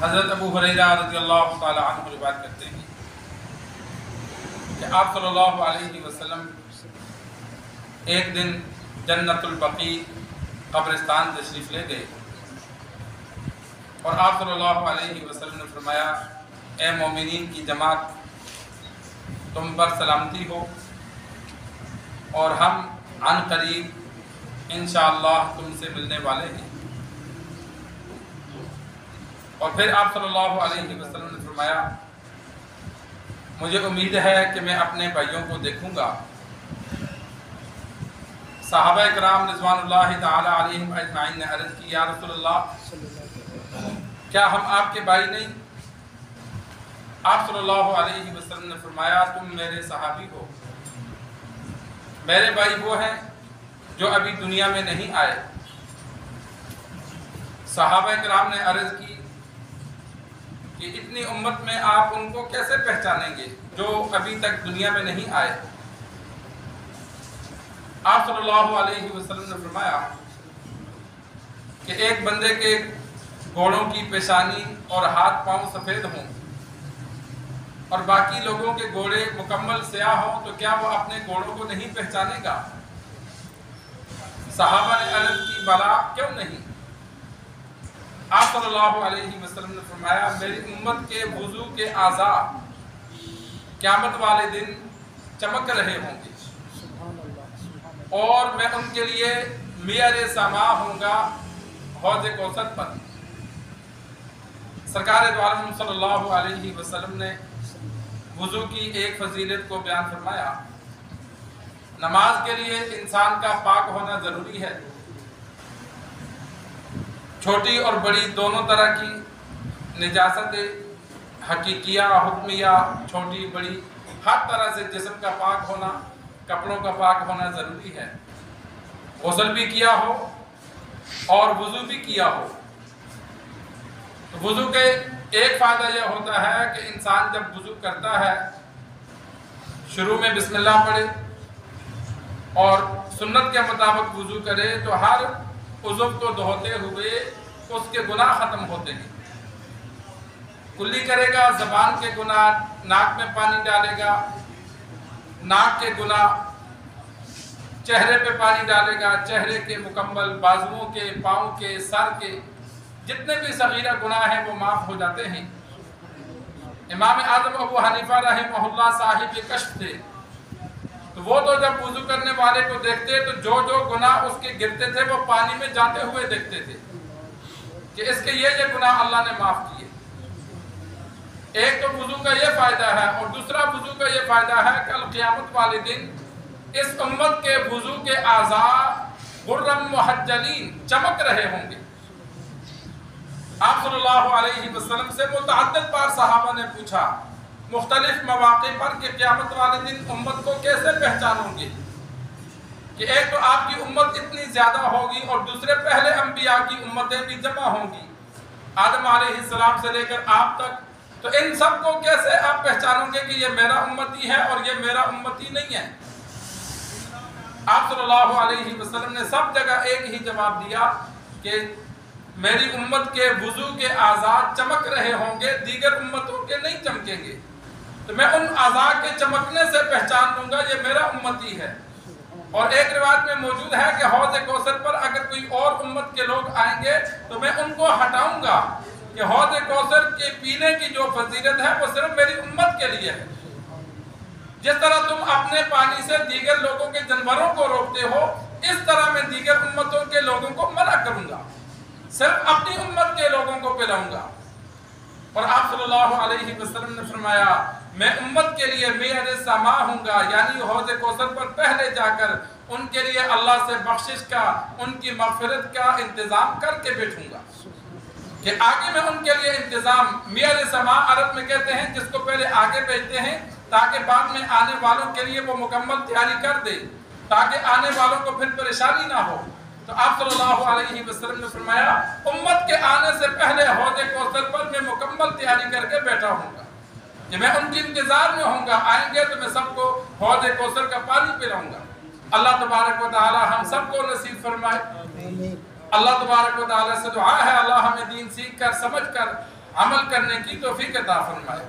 حضرت ابو ہریرہ رضی اللہ تعالی عنہ روایت کرتے ہیں کہ آپ صلی اللہ علیہ وسلم ایک دن جنت البقیع قبرستان تشریف لے گئے اور آپ صلی اللہ علیہ وسلم نے فرمایا، اے مومنین کی جماعت، تم پر سلامتی ہو اور ہم عن قریب انشاءاللہ تم سے ملنے والے ہیں۔ اور پھر آپ صلی اللہ علیہ وسلم نے فرمایا، مجھے امید ہے کہ میں اپنے بھائیوں کو دیکھوں گا۔ صحابہ اکرام رضوان اللہ تعالی علیہم اجمعین نے عرض کی، یا رسول اللہ، کیا ہم آپ کے بھائی نہیں؟ آپ صلی اللہ علیہ وسلم نے فرمایا، تم میرے صحابی ہو، میرے بھائی وہ ہیں جو ابھی دنیا میں نہیں آئے۔ صحابہ اکرام نے عرض کی کہ اتنی امت میں آپ ان کو کیسے پہچانیں گے جو ابھی تک دنیا میں نہیں آئے؟ آپ صلی اللہ علیہ وسلم نے فرمایا کہ ایک بندے کے گھوڑوں کی پیشانی اور ہاتھ پاؤں سفید ہوں اور باقی لوگوں کے گھوڑے مکمل سیاہ ہوں تو کیا وہ اپنے گھوڑوں کو نہیں پہچانے گا؟ صحابہ نے عرض کی، بلا کیوں نہیں؟ آپ صلی اللہ علیہ وسلم نے فرمایا، میری امت کے وضو کے اعضاء قیامت والے دن چمک رہے ہوں گے اور میں ان کے لیے معیار سما ہوں گا حوض کوثر پر۔ سرکار دو عالم صلی اللہ علیہ وسلم نے وضو کی ایک فضیلت کو بیان فرمایا۔ نماز کے لیے انسان کا پاک ہونا ضروری ہے۔ چھوٹی اور بڑی دونوں طرح کی نجاست حقیقیہ حکمیہ، چھوٹی بڑی ہر طرح سے جسم کا پاک ہونا، کپڑوں کا پاک ہونا ضروری ہے۔ غسل بھی کیا ہو اور وضو بھی کیا ہو۔ وضو کے ایک فائدہ یہ ہوتا ہے کہ انسان جب وضو کرتا ہے شروع میں بسم اللہ پڑھے اور سنت کے مطابق وضو کرے تو ہر عضو کو دھوتے ہوئے اس کے گناہ ختم ہوتے ہیں۔ کلی کرے گا، زبان کے گناہ، ناک میں پانی ڈالے گا، ناک کے گناہ، چہرے پہ پانی ڈالے گا، چہرے کے مکمل، بازوؤں کے، پاؤں کے، سر کے جتنے بھی صغیرہ گناہ ہیں وہ معاف ہو جاتے ہیں۔ امام اعظم ابو حنیفہ رحمہ اللہ صاحب کشف تھے، تو وہ تو جب وضو کرنے والے کو دیکھتے تو جو گناہ اس کے گرتے تھے وہ پانی میں جاتے ہوئے دیکھتے تھے کہ اس کے یہ گناہ اللہ نے معاف کیے۔ ایک تو وضو کا یہ فائدہ ہے اور دوسرا وضو کا یہ فائدہ ہے کل قیامت والے دن اس امت کے وضو کے اعضاء غرم محجلین چمک رہے ہوں گے۔ آپ صلی اللہ علیہ وسلم سے متعدد بار صحابہ نے پوچھا مختلف مواقع پر کہ قیامت والے دن امت کو کیسے پہچانوں گے؟ کہ ایک تو آپ کی امت اتنی زیادہ ہوگی اور دوسرے پہلے انبیاء کی امتیں بھی جمع ہوں گی، آدم علیہ السلام سے لے کر آپ تک، تو ان سب کو کیسے آپ پہچانوں گے کہ یہ میرا امتی ہے اور یہ میرا امتی نہیں ہے؟ آپ صلی اللہ علیہ وسلم نے سب جگہ ایک ہی جواب دیا کہ میری امت کے وضو کے اعضاء چمک رہے ہوں گے، دیگر امتوں کے نہیں چمکیں گے، تو میں ان اعضاء کے چمکنے سے پہچان لوں گا یہ میرا امتی ہے۔ اور ایک روایت میں موجود ہے کہ حوض کوثر پر اگر کوئی اور امت کے لوگ آئیں گے تو میں ان کو ہٹاؤں گا کہ حوض کوثر کے پینے کی جو فضیلت ہے وہ صرف میری امت کے لیے ہے۔ جس طرح تم اپنے پانی سے دیگر لوگوں کے جانوروں کو روکتے ہو، اس طرح میں دیگر امتوں کے لوگوں کو منع کروں گا، صرف اپنی امت کے لوگوں کو پلاؤں گا۔ اور آپ صلی اللہ علیہ وسلم نے فرمایا، میں امت کے لیے معیار سما ہوں گا، یعنی حوض کوثر پر پہلے جا کر ان کے لیے اللہ سے بخشش کا، ان کی مغفرت کا انتظام کر کے بیٹھوں گا کہ آگے میں ان کے لیے انتظام، معیار سما عرب میں کہتے ہیں جس کو پہلے آگے بھیجتے ہیں تاکہ بعد میں آنے والوں کے لیے وہ مکمل تیاری کر دے، تاکہ آنے والوں کو پھر پریشانی نہ ہو۔ تو آپ صلی اللہ علیہ وسلم نے فرمایا، امت کے آنے سے پہلے حوض کوثر پر میں مکمل تیاری کر کے بیٹھا ہوں گا کہ میں ان کے انتظار میں ہوں گا، آئیں گے تو میں سب کو حوض کوثر کا پانی پلاؤں گا۔ اللہ تبارک و تعالی ہم سب کو نصیب فرمائے۔ اللہ تبارک و تعالی سے دعا ہے اللہ ہمیں دین سیکھ کر، سمجھ کر عمل کرنے کی توفیق عطا فرمائے۔